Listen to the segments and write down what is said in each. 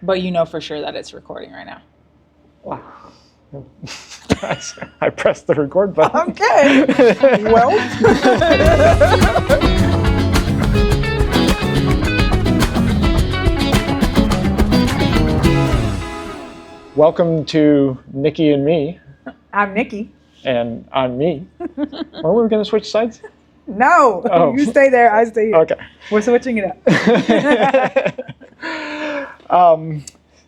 But you know for sure that it's recording right now. Wow. I pressed the record button. Okay. Well. Welcome to Nicky and Me. I'm Nikki. And I'm me. Or were we going to switch sides? No. Oh. You stay there, I stay here. Okay. We're switching it up.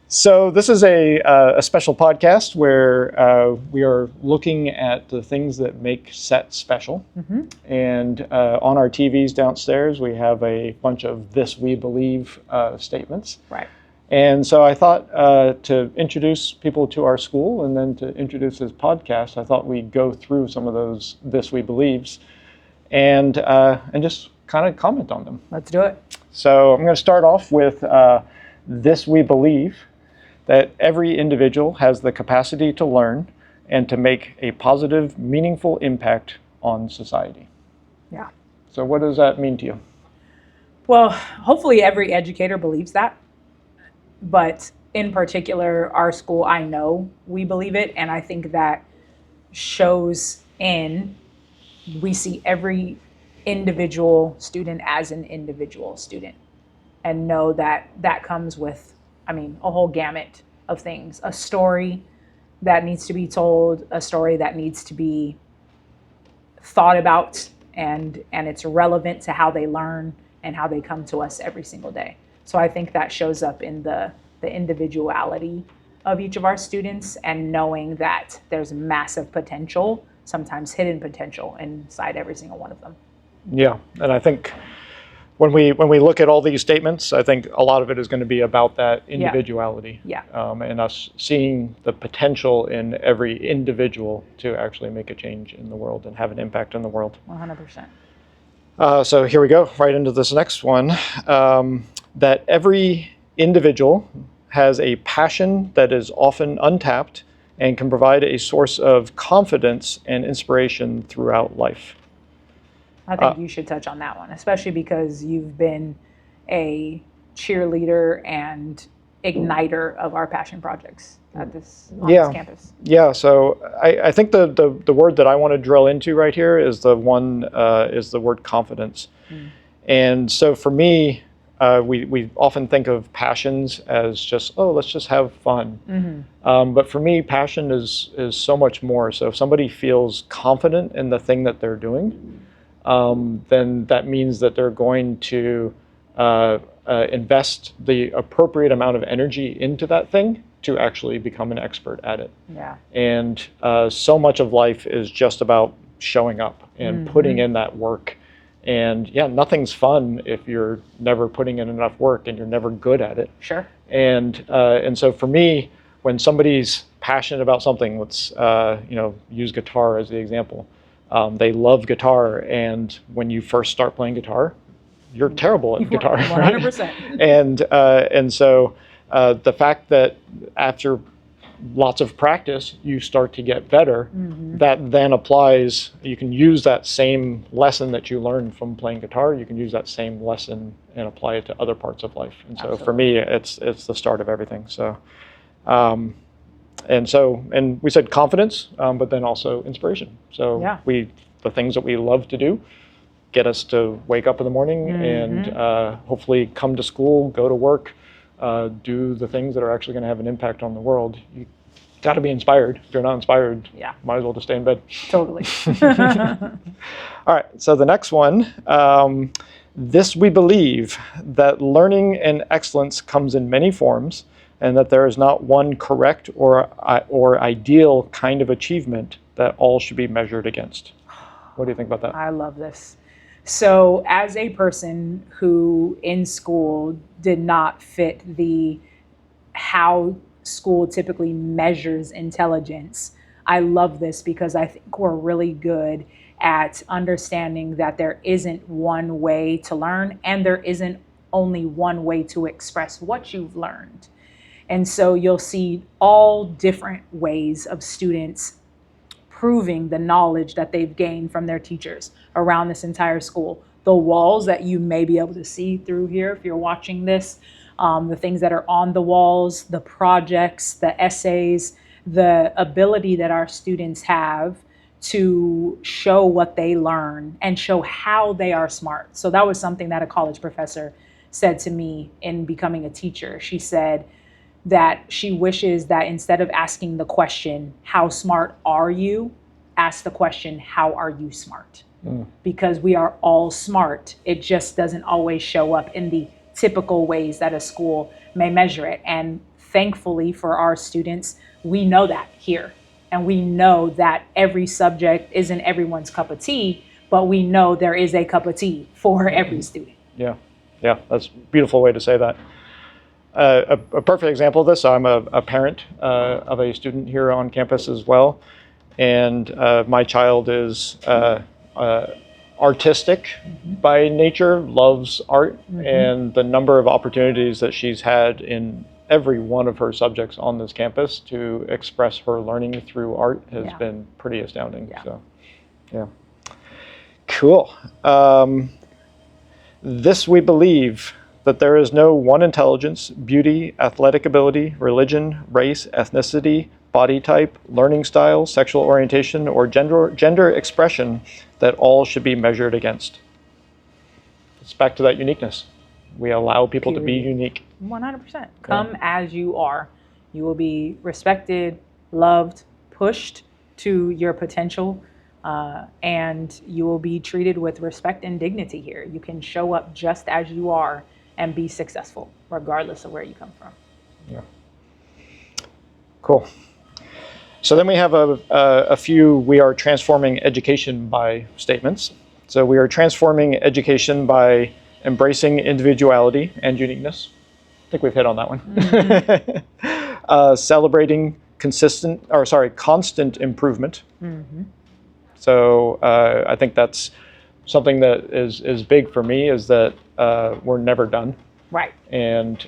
So this is a special podcast where we are looking at the things that make SET special. Mm-hmm. And on our TVs downstairs, we have a bunch of "This We Believe" statements. Right. And so I thought to introduce people to our school and then to introduce this podcast, I thought we'd go through some of those "This We Believes" and just kind of comment on them. Let's do it. So I'm going to start off with "This We Believe," that every individual has the capacity to learn and to make a positive, meaningful impact on society. Yeah. So what does that mean to you? Well, hopefully every educator believes that. But in particular, our school, I know we believe it. And I think that shows we see every individual student as an individual student. And know that that comes with, a whole gamut of things. A story that needs to be told, a story that needs to be thought about, and it's relevant to how they learn and how they come to us every single day. So I think that shows up in the individuality of each of our students and knowing that there's massive potential, sometimes hidden potential inside every single one of them. Yeah, and I think when we look at all these statements, I think a lot of it is going to be about that individuality. Yeah. And us seeing the potential in every individual to actually make a change in the world and have an impact in the world. 100%. So here we go, right into this next one. That every individual has a passion that is often untapped and can provide a source of confidence and inspiration throughout life. I think you should touch on that one, especially because you've been a cheerleader and igniter of our passion projects at this campus. Yeah, so I think the word that I want to drill into right here is the word confidence. And so for me, we often think of passions as just, let's just have fun. Mm-hmm. But for me, passion is so much more. So if somebody feels confident in the thing that they're doing, then that means that they're going to invest the appropriate amount of energy into that thing to actually become an expert at it. Yeah. And so much of life is just about showing up and putting in that work. And nothing's fun if you're never putting in enough work and you're never good at it. Sure. And so for me, when somebody's passionate about something, let's use guitar as the example. They love guitar, and when you first start playing guitar, you're terrible at guitar. 100%. And so the fact that after lots of practice, you start to get better, that then applies, you can use that same lesson that you learned from playing guitar, you can use that same lesson and apply it to other parts of life. And so for me, it's the start of everything. So, and we said confidence, but then also inspiration. So the things that we love to do get us to wake up in the morning and hopefully come to school, go to work, do the things that are actually going to have an impact on the world. You got to be inspired. If you're not inspired, might as well just stay in bed. Totally. All right, so the next one, this we believe, that learning and excellence comes in many forms, and that there is not one correct or ideal kind of achievement that all should be measured against. What do you think about that? I love this. So as a person who in school did not fit how school typically measures intelligence, I love this because I think we're really good at understanding that there isn't one way to learn and there isn't only one way to express what you've learned. And so you'll see all different ways of students proving the knowledge that they've gained from their teachers around this entire school. The walls that you may be able to see through here if you're watching this the things that are on the walls, the projects, the essays, the ability that our students have to show what they learn and show how they are smart. So that was something that a college professor said to me in becoming a teacher. She said that she wishes that instead of asking the question, how smart are you? Ask the question, how are you smart? Because we are all smart. It just doesn't always show up in the typical ways that a school may measure it. And thankfully for our students, we know that here. And we know that every subject isn't everyone's cup of tea, but we know there is a cup of tea for every student. Yeah, yeah, that's a beautiful way to say that. A perfect example of this, so I'm a parent of a student here on campus as well. And my child is artistic by nature, loves art, and the number of opportunities that she's had in every one of her subjects on this campus to express her learning through art has been pretty astounding. So, yeah. Cool. This we believe, that there is no one intelligence, beauty, athletic ability, religion, race, ethnicity, body type, learning style, sexual orientation, or gender expression that all should be measured against. It's back to that uniqueness. We allow people to be unique. 100%. Come as you are. You will be respected, loved, pushed to your potential, and you will be treated with respect and dignity here. You can show up just as you are and be successful, regardless of where you come from. Yeah. Cool. So then we have a few we are transforming education by statements. So we are transforming education by embracing individuality and uniqueness. I think we've hit on that one. Celebrating constant improvement. So I think that's something that is big for me, is that we're never done. Right. And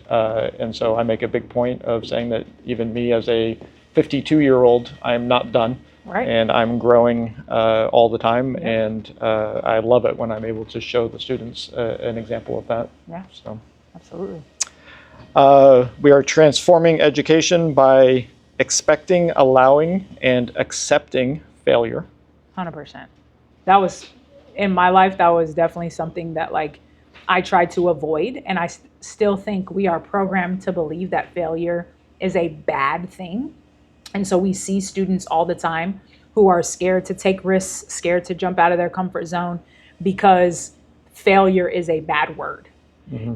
so I make a big point of saying that even me as a 52-year-old, I'm not done. Right. And I'm growing all the time, and I love it when I'm able to show the students an example of that. Yeah. So, absolutely. We are transforming education by expecting, allowing, and accepting failure. 100%. That was, in my life, that was definitely something that I tried to avoid. And I still think we are programmed to believe that failure is a bad thing. And so we see students all the time who are scared to take risks, scared to jump out of their comfort zone because failure is a bad word.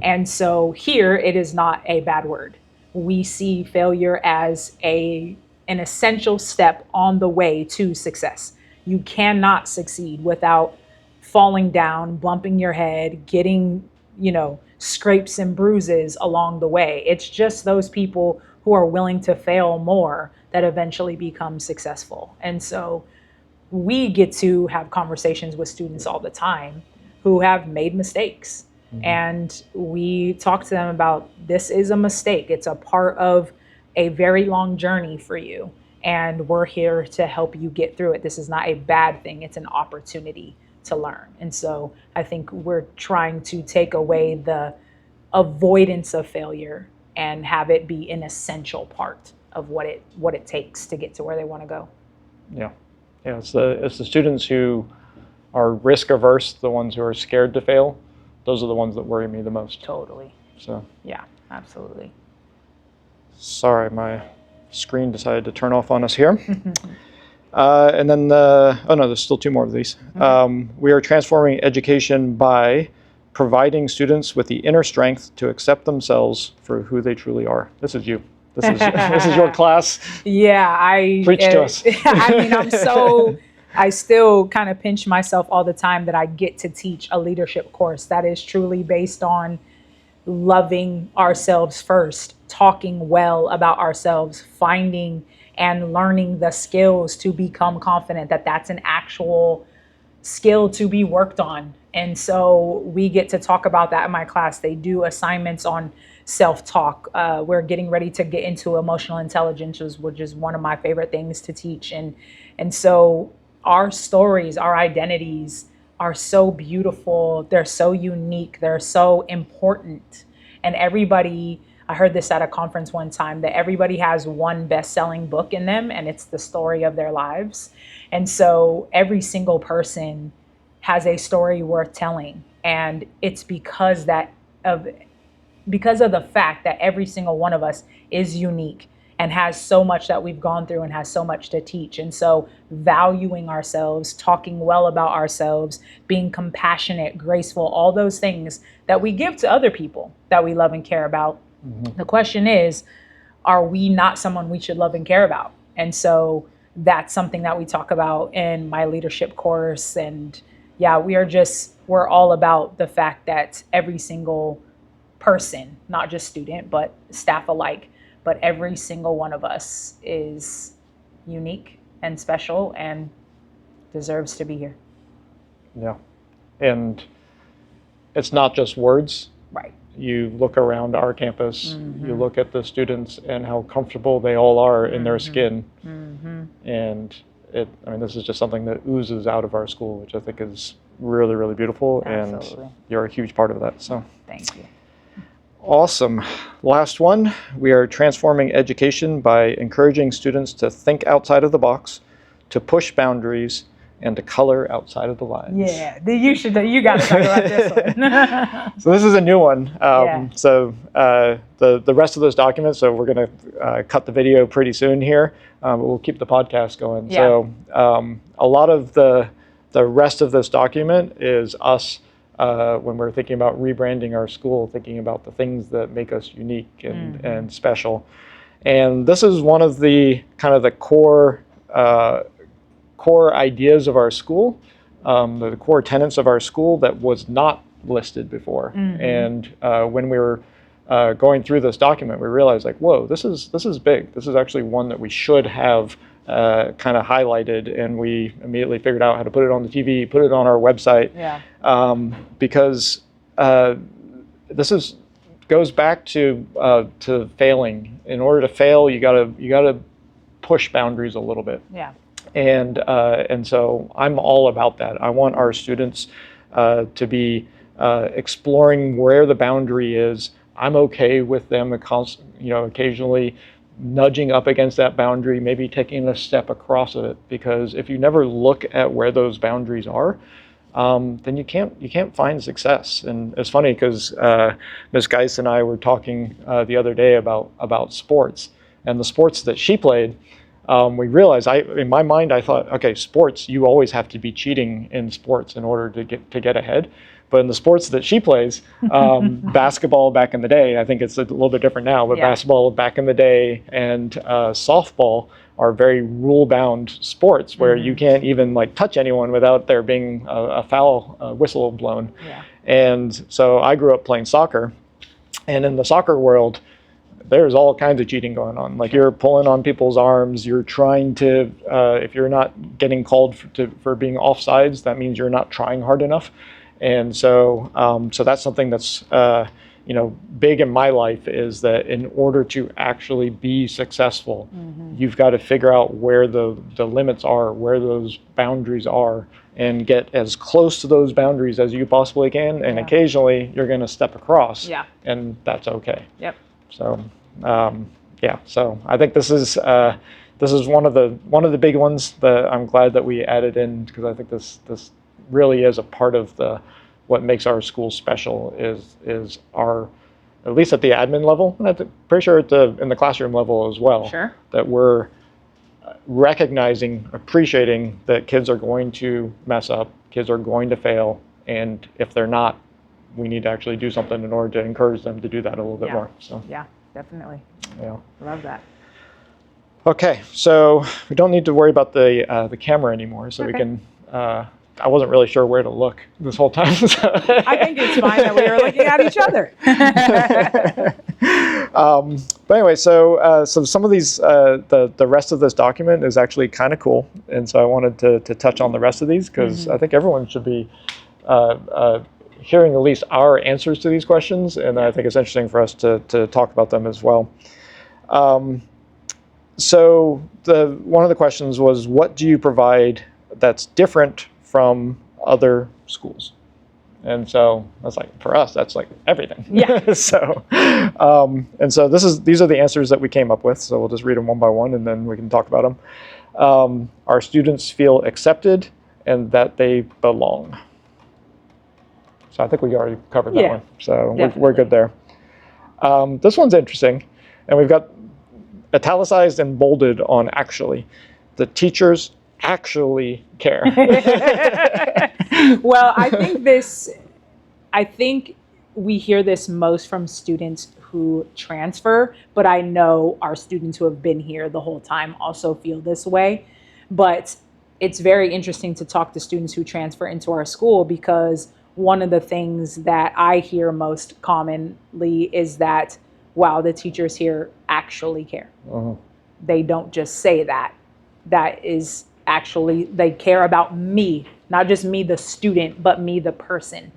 And so here it is not a bad word. We see failure as an essential step on the way to success. You cannot succeed without falling down, bumping your head, getting, scrapes and bruises along the way. It's just those people who are willing to fail more that eventually become successful. And so we get to have conversations with students all the time who have made mistakes. And we talk to them about, this is a mistake. It's a part of a very long journey for you. And we're here to help you get through it. This is not a bad thing. It's an opportunity to learn. And so I think we're trying to take away the avoidance of failure and have it be an essential part of what it takes to get to where they want to go. Yeah. It's the students who are risk averse, the ones who are scared to fail. Those are the ones that worry me the most. Totally. So. Yeah, absolutely. Sorry, my screen decided to turn off on us here. And then there's still two more of these. We are transforming education by providing students with the inner strength to accept themselves for who they truly are. This is you. This is your class. Yeah, Preach to us. I mean, I still kind of pinch myself all the time that I get to teach a leadership course that is truly based on loving ourselves first, talking well about ourselves, finding and learning the skills to become confident, that's an actual skill to be worked on. And so we get to talk about that in my class. They do assignments on self-talk. We're getting ready to get into emotional intelligence, which is one of my favorite things to teach. And so our stories, our identities are so beautiful. They're so unique. They're so important. And everybody, I heard this at a conference one time, that everybody has one best-selling book in them, and it's the story of their lives. And so every single person has a story worth telling. And it's because of the fact that every single one of us is unique and has so much that we've gone through and has so much to teach. And so valuing ourselves, talking well about ourselves, being compassionate, graceful, all those things that we give to other people that we love and care about. Mm-hmm. The question is, are we not someone we should love and care about? And so that's something that we talk about in my leadership course. And yeah, we're all about the fact that every single person, not just student, but staff alike, but every single one of us is unique and special and deserves to be here. Yeah. And it's not just words. Right. You look around our campus, mm-hmm. you look at the students and how comfortable they all are in their skin. Mm-hmm. And this is just something that oozes out of our school, which I think is really, really beautiful. Absolutely. And you're a huge part of that. So thank you. Awesome. Last one, we are transforming education by encouraging students to think outside of the box, to push boundaries, and to color outside of the lines. Yeah, you got to talk about this one. So this is a new one. So the rest of those documents, so we're going to cut the video pretty soon here, but we'll keep the podcast going. Yeah. So a lot of the rest of this document is us when we're thinking about rebranding our school, thinking about the things that make us unique and, mm-hmm. and special. And this is one of the kind of the core ideas of our school, the core tenets of our school that was not listed before. Mm-hmm. And when we were going through this document, we realized like, whoa, this is big. This is actually one that we should have kind of highlighted, and we immediately figured out how to put it on the TV, put it on our website. Yeah. Because this goes back to failing. In order to fail, you gotta push boundaries a little bit. Yeah. And so I'm all about that. I want our students to be exploring where the boundary is. I'm okay with them, occasionally nudging up against that boundary, maybe taking a step across it. Because if you never look at where those boundaries are, then you can't find success. And it's funny because Ms. Geis and I were talking the other day about sports, and the sports that she played. We realized, in my mind, I thought, okay, sports, you always have to be cheating in sports in order to get ahead. But in the sports that she plays, basketball back in the day, I think it's a little bit different now, but yeah. Basketball back in the day and softball are very rule-bound sports where mm-hmm. you can't even touch anyone without there being a foul whistle blown. Yeah. And so I grew up playing soccer, and in the soccer world, there's all kinds of cheating going on. You're pulling on people's arms. You're trying to, if you're not getting called for being offsides, that means you're not trying hard enough. And so, so that's something that's, big in my life, is that in order to actually be successful, mm-hmm. you've got to figure out where the limits are, where those boundaries are, and get as close to those boundaries as you possibly can. And yeah. occasionally you're going to step across, yeah. and that's okay. Yep. So, so I think this is one of the big ones that I'm glad that we added in, because I think this really is a part of what makes our school special is our, at least at the admin level, and I'm pretty sure in the classroom level as well. Sure. That we're recognizing, appreciating that kids are going to mess up, kids are going to fail, and if they're not, we need to actually do something in order to encourage them to do that a little bit more. So. Yeah, definitely. Yeah. Love that. Okay, so we don't need to worry about the camera anymore, so okay. We can. I wasn't really sure where to look this whole time. So. I think it's fine that we were looking at each other. But anyway, so some of these, the rest of this document is actually kind of cool, and so I wanted to touch on the rest of these, because mm-hmm. I think everyone should be hearing at least our answers to these questions, and I think it's interesting for us to talk about them as well. So one of the questions was, what do you provide that's different from other schools? And so that's like, for us, that's like everything. Yeah. So, and so these are the answers that we came up with. So we'll just read them one by one, and then we can talk about them. Our students feel accepted and that they belong. So I think we already covered that one. So we're good there. This one's interesting, and we've got italicized and bolded on actually. The teachers actually care. Well, I think we hear this most from students who transfer, but I know our students who have been here the whole time also feel this way. But it's very interesting to talk to students who transfer into our school, because one of the things that I hear most commonly is that, wow, the teachers here actually care. They don't just say that. That is actually, they care about me, not just me, the student, but me, the person.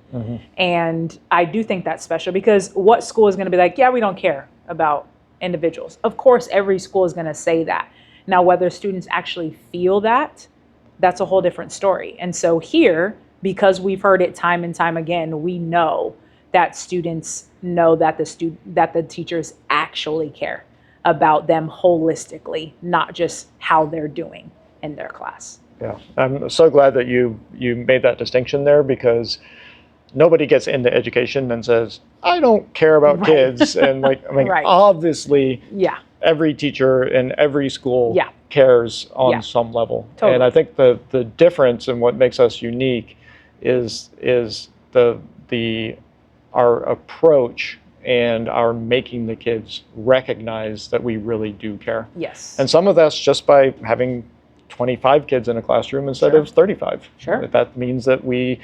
And I do think that's special, because what school is going to be like, yeah, we don't care about individuals? Of course, every school is going to say that. Now, whether students actually feel that, that's a whole different story. And so here, because we've heard it time and time again, we know that students know that the teachers actually care about them holistically, not just how they're doing in their class. Yeah, I'm so glad that you made that distinction there, because nobody gets into education and says, I don't care about kids. And like, I mean, obviously, every teacher in every school cares on some level. Totally. And I think the difference and what makes us unique is our approach and our making the kids recognize that we really do care. Yes. And some of that's just by having 25 kids in a classroom instead of 35. Sure. That means that we,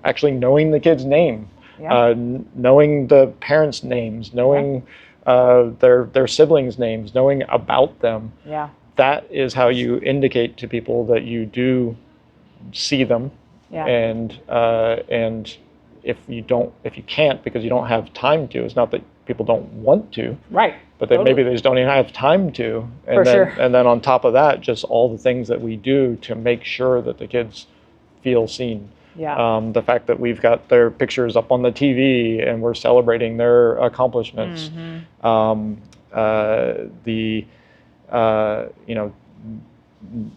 actually knowing the kid's name, knowing the parents' names, knowing their siblings' names, knowing about them. Yeah. That is how you indicate to people that you do see them. Yeah. And if you can't because you don't have time to, it's not that people don't want to. Right. But maybe they just don't even have time to. And then on top of that, just all the things that we do to make sure that the kids feel seen. Yeah. The fact that we've got their pictures up on the TV and we're celebrating their accomplishments.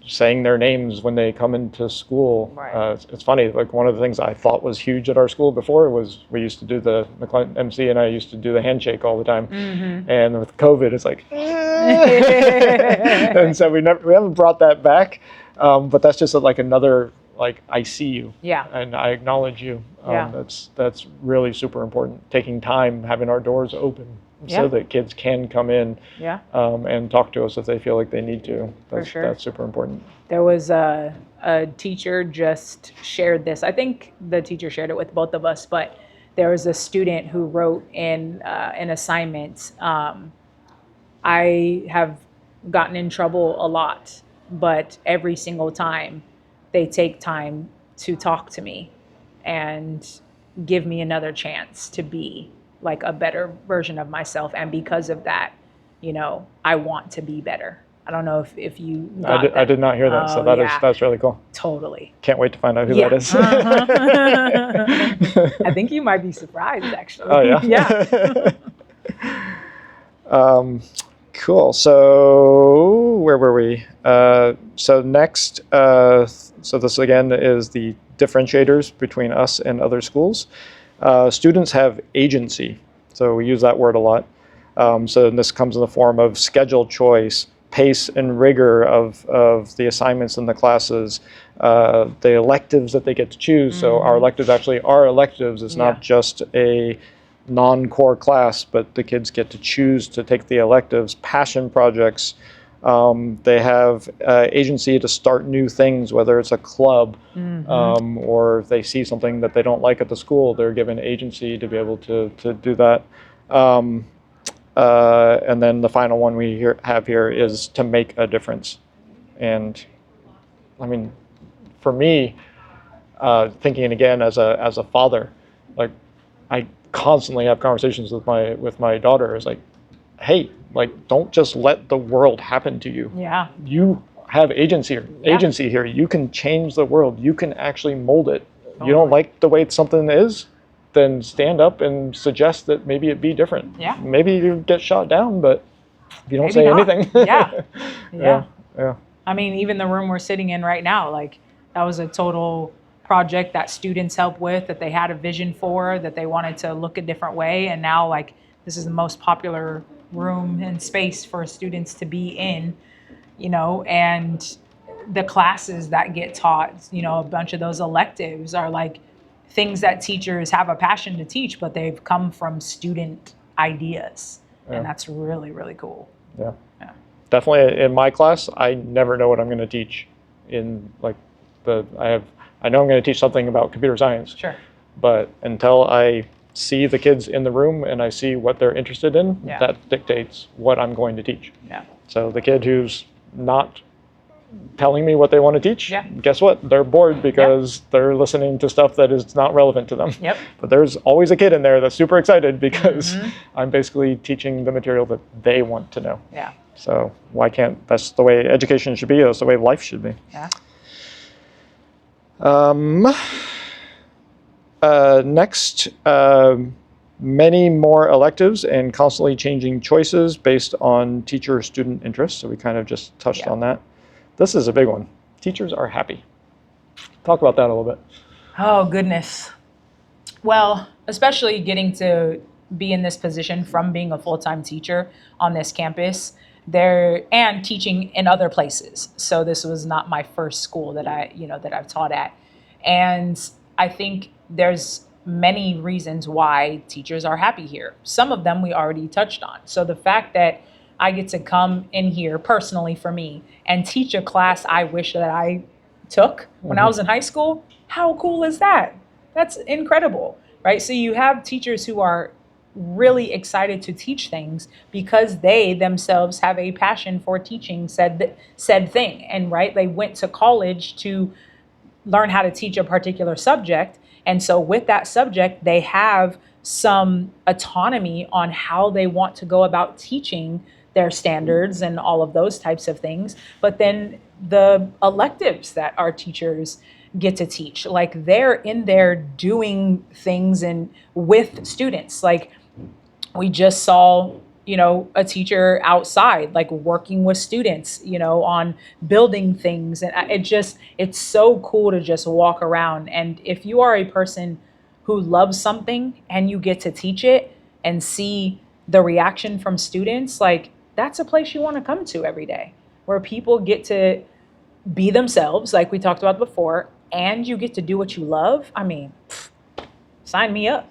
Saying their names when they come into school. Right. It's funny, like one of the things I thought was huge at our school before was we used to do MC and I used to do the handshake all the time. And with COVID, it's like, and so we haven't brought that back. But that's just like another, like, I see you. Yeah. And I acknowledge you. That's really super important. Taking time, having our doors open. So that kids can come in and talk to us if they feel like they need to. That's super important. There was a teacher just shared this. I think the teacher shared it with both of us, but there was a student who wrote in an assignment, I have gotten in trouble a lot, but every single time they take time to talk to me and give me another chance to be like a better version of myself. And because of that, I want to be better. I don't know if you got that. I did not hear that. So that's really cool. Totally. Can't wait to find out who that is. I think you might be surprised, actually. Oh, yeah? Yeah. Cool. So where were we? So next, so this again is the differentiators between us and other schools. Students have agency, so we use that word a lot. So this comes in the form of schedule choice, pace and rigor of the assignments in the classes, the electives that they get to choose. So our electives actually are electives. It's not just a non-core class, but the kids get to choose to take the electives, passion projects. They have agency to start new things, whether it's a club or if they see something that they don't like at the school, they're given agency to be able to do that. And then the final one we have here is to make a difference. And I mean, for me, thinking again as a father, like I constantly have conversations with my daughter. It's like, hey, like, don't just let the world happen to you. Yeah. You have agency here. You can change the world. You can actually mold it you don't like the way something is, then stand up and suggest that maybe it be different. Yeah. Maybe you get shot down, but if you don't Maybe say not. anything. Yeah. Yeah. Yeah. I mean, even the room we're sitting in right now, like that was a total project that students helped with, that they had a vision for, that they wanted to look a different way. And now like this is the most popular room and space for students to be in, you know, and the classes that get taught, you know, a bunch of those electives are like things that teachers have a passion to teach, but they've come from student ideas. Yeah. And that's really, really cool. Yeah. Yeah. Definitely in my class, I never know what I'm going to teach. In like I know I'm going to teach something about computer science. Sure. But until I see the kids in the room and I see what they're interested in, Yeah. that dictates what I'm going to teach. Yeah. So the kid who's not telling me what they want to teach, Yeah. guess what? They're bored because they're listening to stuff that is not relevant to them. Yep. But there's always a kid in there that's super excited because I'm basically teaching the material that they want to know. Yeah. So why can't, that's the way education should be, that's the way life should be. Yeah. Next, many more electives and constantly changing choices based on teacher-student interests. So we kind of just touched on that. This is a big one. Teachers are happy. Talk about that a little bit. Oh, goodness. Well, especially getting to be in this position from being a full-time teacher on this campus there and teaching in other places. So this was not my first school that I've taught at. And I think there's many reasons why teachers are happy here. Some of them we already touched on. So the fact that I get to come in here personally for me and teach a class I wish that I took when I was in high school, how cool is that? That's incredible, right? So you have teachers who are really excited to teach things because they themselves have a passion for teaching said thing. And right, they went to college to learn how to teach a particular subject. And so with that subject, they have some autonomy on how they want to go about teaching their standards and all of those types of things. But then the electives that our teachers get to teach, like they're in there doing things and with students. Like we just saw, you know, a teacher outside, like working with students, you know, on building things. And it's so cool to just walk around. And if you are a person who loves something and you get to teach it and see the reaction from students, like that's a place you want to come to every day, where people get to be themselves, like we talked about before, and you get to do what you love. I mean, sign me up.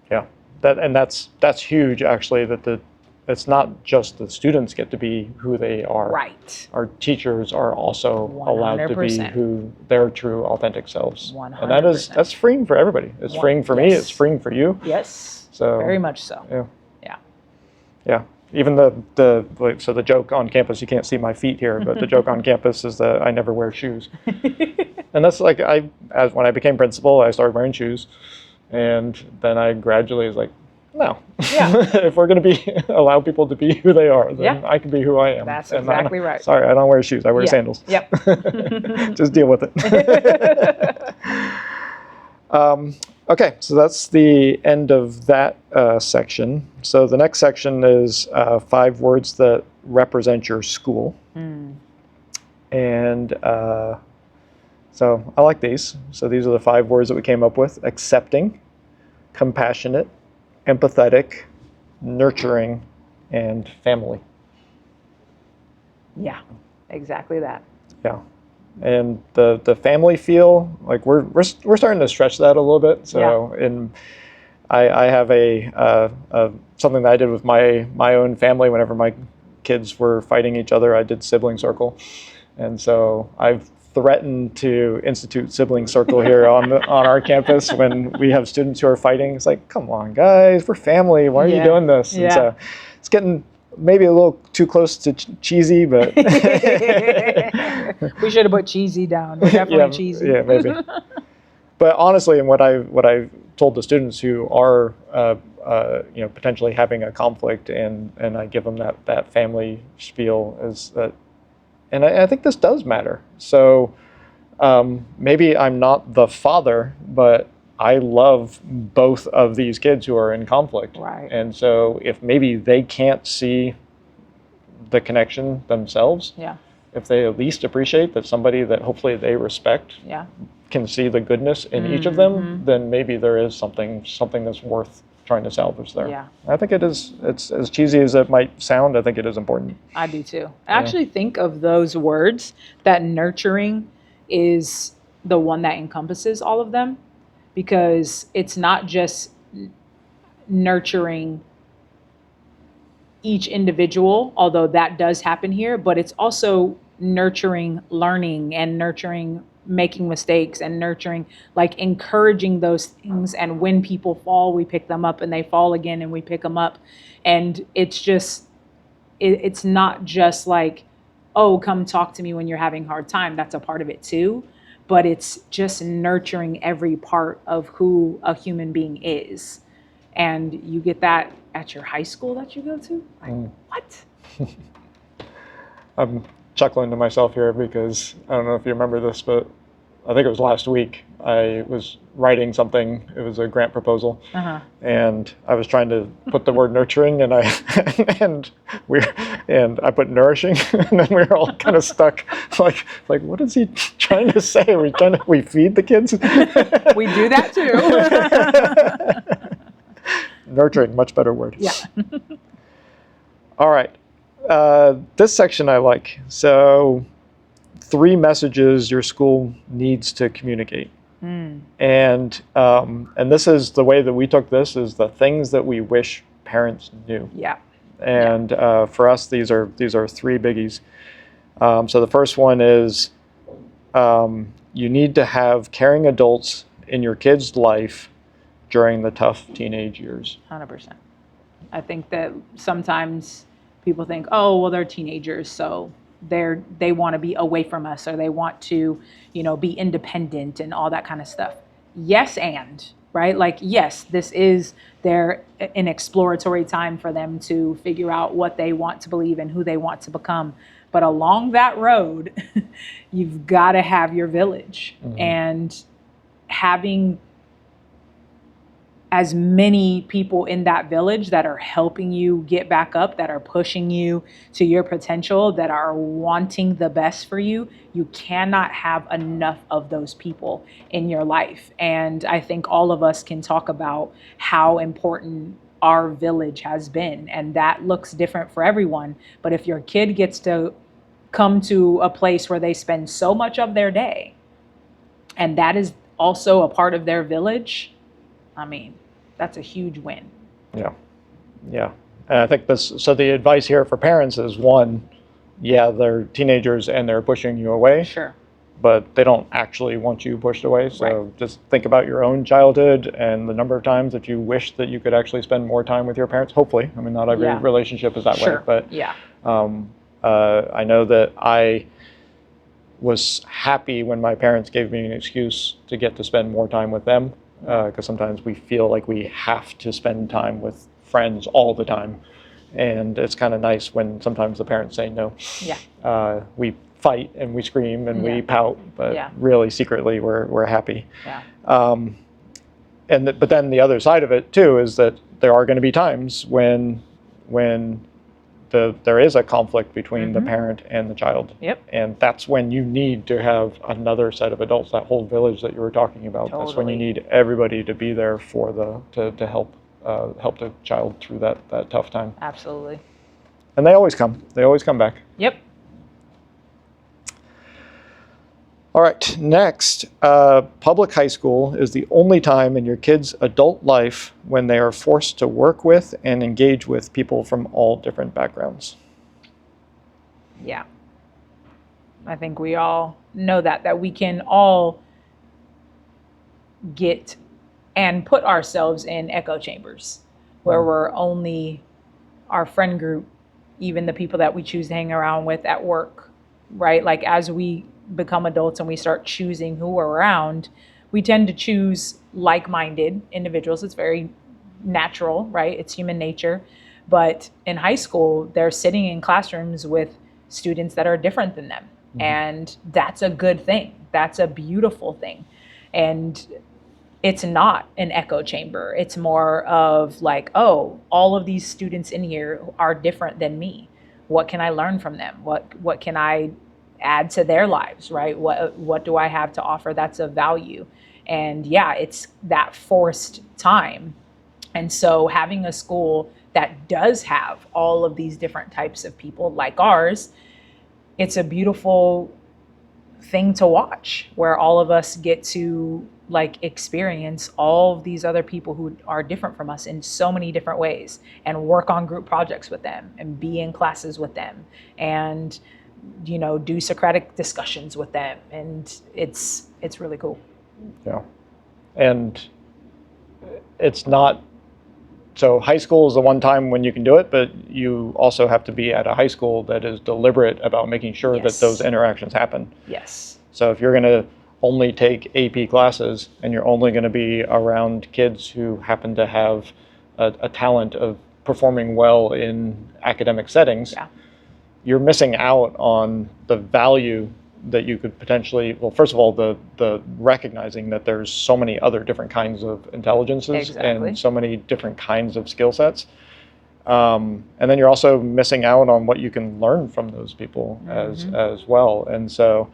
Yeah, that's huge actually, that it's not just the students get to be who they are. Right. Our teachers are also allowed to be 100%. who their true authentic selves. 100%. And that's freeing for everybody. It's freeing for me, it's freeing for you. Yes. So very much so. Yeah. Yeah. Yeah. Even the joke on campus, you can't see my feet here, but the joke on campus is that I never wear shoes. And that's like when I became principal, I started wearing shoes. And then I gradually was like, no. Yeah. If we're going to allow people to be who they are, then I can be who I am. That's And exactly right. Sorry, I don't wear shoes. I wear sandals. Yep. Just deal with it. Okay, so that's the end of that section. So the next section is 5 words that represent your school. And so I like these. So these are the 5 words that we came up with: accepting, compassionate, empathetic, nurturing, and family. Yeah, exactly that. Yeah. And the family feel, like we're starting to stretch that a little bit. So I have a something that I did with my own family whenever my kids were fighting each other. I did sibling circle, and so I've threatened to institute sibling circle here on our campus when we have students who are fighting. It's like, come on, guys, we're family. Why are you doing this? And so it's getting maybe a little too close to cheesy, but we should have put cheesy down. We're definitely cheesy. Yeah, maybe. But honestly, and what I've told the students who are potentially having a conflict, and I give them that family spiel, is that, and I think this does matter. So maybe I'm not the father, but I love both of these kids who are in conflict. Right. And so if maybe they can't see the connection themselves, Yeah. if they at least appreciate that somebody that hopefully they respect Yeah. can see the goodness in each of them, then maybe there is something that's worth trying to salvage there. Yeah. I think it is. It's as cheesy as it might sound. I think it is important. I do too. I actually think of those words that nurturing is the one that encompasses all of them, because it's not just nurturing each individual, although that does happen here, but it's also nurturing learning and nurturing making mistakes and nurturing, like, encouraging those things. And when people fall, we pick them up, and they fall again and we pick them up. And it's just, it's not just like, oh, come talk to me when you're having a hard time. That's a part of it too. But it's just nurturing every part of who a human being is. And you get that at your high school that you go to? Like, what? I'm chuckling to myself here because I don't know if you remember this, but I think it was last week. I was writing something. It was a grant proposal, and I was trying to put the word nurturing, and I I put nourishing, and then we were all kind of stuck. Like what is he trying to say? Are we feed the kids? We do that too. Nurturing, much better word. Yeah. All right. This section I like. So, 3 messages your school needs to communicate. And this is the way that we took this, is the things that we wish parents knew. Yeah. And for us, these are 3 biggies. So the first one is you need to have caring adults in your kid's life during the tough teenage years. 100%. I think that sometimes people think, oh, well, they're teenagers, so they want to be away from us, or they want to, be independent and all that kind of stuff. Yes, and right, like, yes, this is an exploratory time for them to figure out what they want to believe and who they want to become. But along that road, you've got to have your village, and having as many people in that village that are helping you get back up, that are pushing you to your potential, that are wanting the best for you. You cannot have enough of those people in your life. And I think all of us can talk about how important our village has been, and that looks different for everyone. But if your kid gets to come to a place where they spend so much of their day, and that is also a part of their village, I mean, that's a huge win. Yeah. And I think so the advice here for parents is, one, yeah, they're teenagers and they're pushing you away. Sure. But they don't actually want you pushed away. So just think about your own childhood and the number of times that you wish that you could actually spend more time with your parents. Hopefully. I mean, not every relationship is that way. But I know that I was happy when my parents gave me an excuse to get to spend more time with them. Because sometimes we feel like we have to spend time with friends all the time. And it's kind of nice when sometimes the parents say no. Yeah. We fight and we scream and we pout, but really secretly we're happy. Yeah. But then the other side of it too is that there are going to be times when there is a conflict between the parent and the child. Yep. And that's when you need to have another set of adults, that whole village that you were talking about. Totally. That's when you need everybody to be there for to help the child through that tough time. Absolutely. And they always come back. Yep. All right, next, public high school is the only time in your kid's adult life when they are forced to work with and engage with people from all different backgrounds. Yeah. I think we all know that we can all get and put ourselves in echo chambers where we're only our friend group, even the people that we choose to hang around with at work, right? Like, as we become adults and we start choosing who we're around, we tend to choose like-minded individuals. It's very natural, right? It's human nature. But in high school, they're sitting in classrooms with students that are different than them. And that's a good thing. That's a beautiful thing. And it's not an echo chamber. It's more of like, oh, all of these students in here are different than me. What can I learn from them? What can I add to their lives, right? What do I have to offer that's of value? And yeah, it's that forced time. And so having a school that does have all of these different types of people like ours, it's a beautiful thing to watch where all of us get to like experience all of these other people who are different from us in so many different ways and work on group projects with them and be in classes with them and do Socratic discussions with them, and it's really cool. Yeah. And it's not, so high school is the one time when you can do it, but you also have to be at a high school that is deliberate about making sure that those interactions happen. Yes. So if you're going to only take AP classes and you're only going to be around kids who happen to have a talent of performing well in academic settings, you're missing out on the value that you could potentially, well, first of all, the recognizing that there's so many other different kinds of intelligences and so many different kinds of skill sets. And then you're also missing out on what you can learn from those people as well. And so,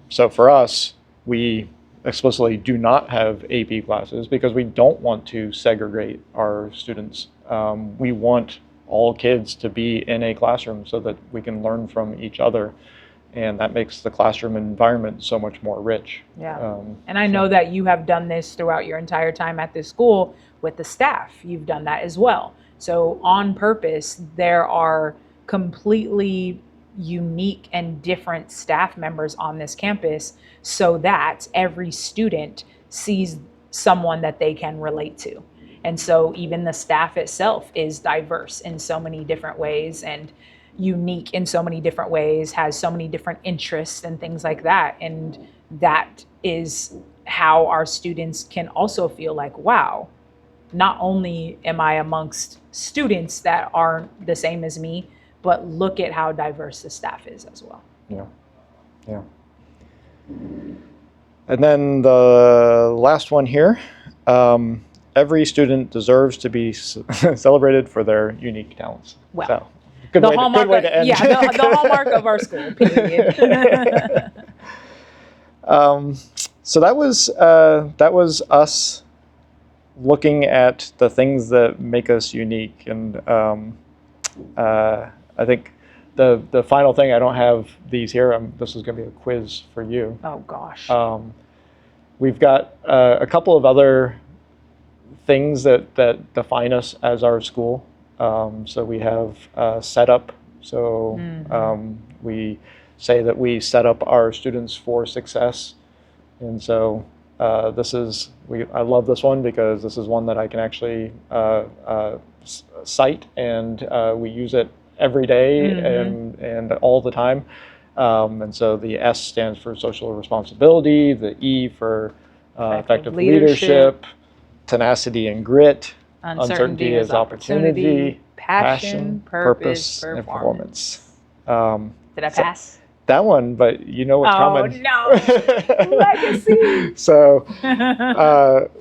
so for us, we explicitly do not have AP classes because we don't want to segregate our students. We want all kids to be in a classroom so that we can learn from each other. And that makes the classroom environment so much more rich. Yeah. And I know that you have done this throughout your entire time at this school with the staff. You've done that as well. So on purpose, there are completely unique and different staff members on this campus so that every student sees someone that they can relate to. And so even the staff itself is diverse in so many different ways and unique in so many different ways, has so many different interests and things like that. And that is how our students can also feel like, wow, not only am I amongst students that aren't the same as me, but look at how diverse the staff is as well. Yeah, yeah. And then the last one here, every student deserves to be celebrated for their unique talents. Well, so, good way to end. Yeah, the hallmark of our school, period. So that was us looking at the things that make us unique. And I think the final thing, I don't have these here. This is going to be a quiz for you. Oh, gosh. We've got a couple of other things that define us as our school. So we have setup. So we say that we set up our students for success. And so I love this one because this is one that I can actually cite, and we use it every day and all the time. And so the S stands for social responsibility, the E for effective leadership, tenacity and grit, uncertainty is opportunity, passion, purpose, and performance. Did I pass? That one, but you know what's coming. Oh, no. Legacy. So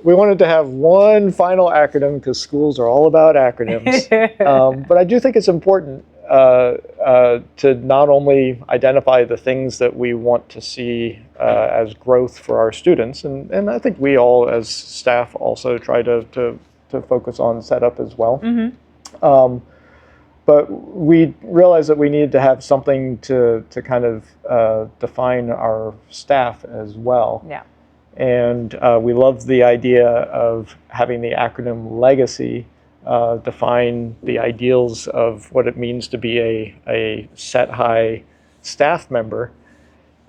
we wanted to have one final acronym because schools are all about acronyms. But I do think it's important to not only identify the things that we want to see as growth for our students, and I think we all as staff also try to focus on setup as well. But we realized that we needed to have something to kind of define our staff as well. Yeah. And we loved the idea of having the acronym LEGACY define the ideals of what it means to be a set high staff member.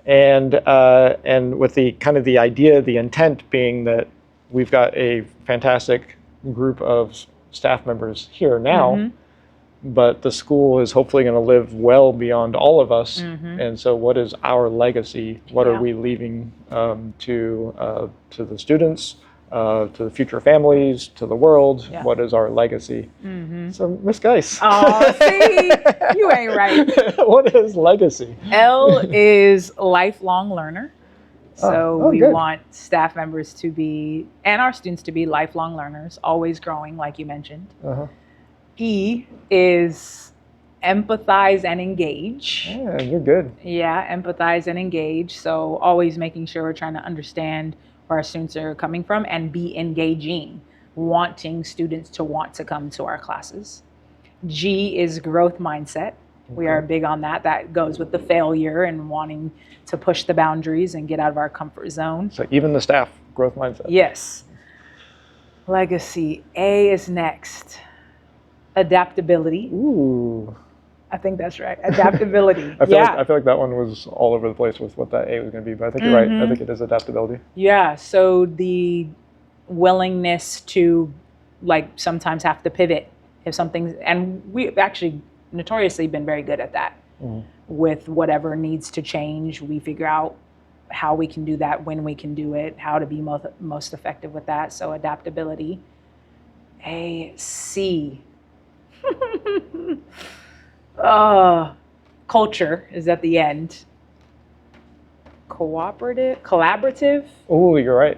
And with the kind of the idea, the intent being that we've got a fantastic group of staff members here now, but the school is hopefully going to live well beyond all of us. And so what is our legacy? What are we leaving to the students, to the future families, to the world. Yeah. What is our legacy? Mm-hmm. So, Miss Geis. Oh, see, you ain't right. What is legacy? L is lifelong learner. So we good. want staff members to be, and our students to be lifelong learners, always growing, like you mentioned. Uh-huh. E is empathize and engage. Yeah, you're good. Yeah, empathize and engage. So always making sure we're trying to understand where our students are coming from and be engaging, wanting students to want to come to our classes. G is growth mindset. We are big on that. That goes with the failure and wanting to push the boundaries and get out of our comfort zone. So even the staff, growth mindset. Yes. Legacy. A is next. Adaptability. Ooh. I think that's right. Adaptability. I feel like that one was all over the place with what that A was going to be, but I think you're right. I think it is adaptability. Yeah. So the willingness to sometimes have to pivot if something's, and we've actually notoriously been very good at that. With whatever needs to change, we figure out how we can do that, when we can do it, how to be most effective with that. So adaptability. A, C. Culture is at the end. Collaborative. Oh, you're right.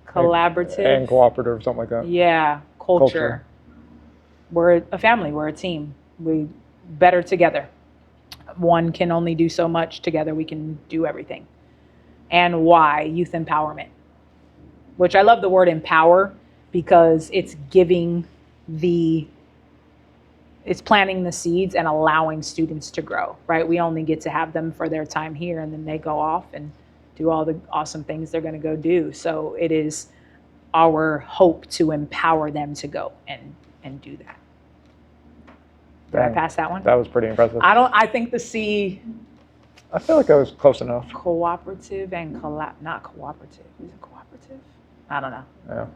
Collaborative. And cooperative, something like that. Yeah, culture. We're a family. We're a team. We better together. One can only do so much. Together we can do everything. And Y, youth empowerment, which I love the word empower because it's it's planting the seeds and allowing students to grow, right? We only get to have them for their time here and then they go off and do all the awesome things they're going to go do. So it is our hope to empower them to go and do that. Did I pass that one? That was pretty impressive. I think the C. I feel like I was close enough. Cooperative and not cooperative. Is it cooperative? I don't know. Yeah.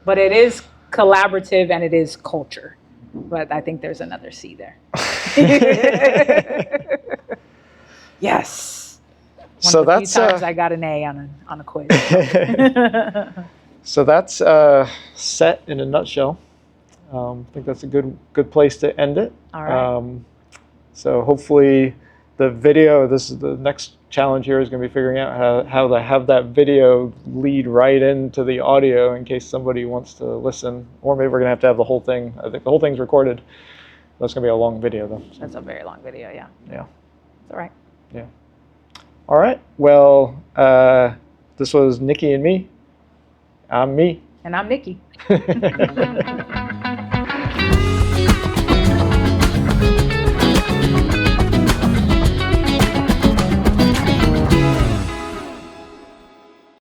But it is collaborative and it is culture. But I think there's another C there. Yes. So One of the that's few times I got an A on a quiz. So that's set in a nutshell. I think that's a good place to end it. All right. So hopefully the video, this is the next challenge here, is going to be figuring out how to have that video lead right into the audio in case somebody wants to listen. Or maybe we're going to have the whole thing. I think the whole thing's recorded. That's going to be a long video though. So. That's a very long video, yeah. Yeah. It's all right. Yeah. All right. Well, this was Nicky and Me. I'm Me. And I'm Nikki.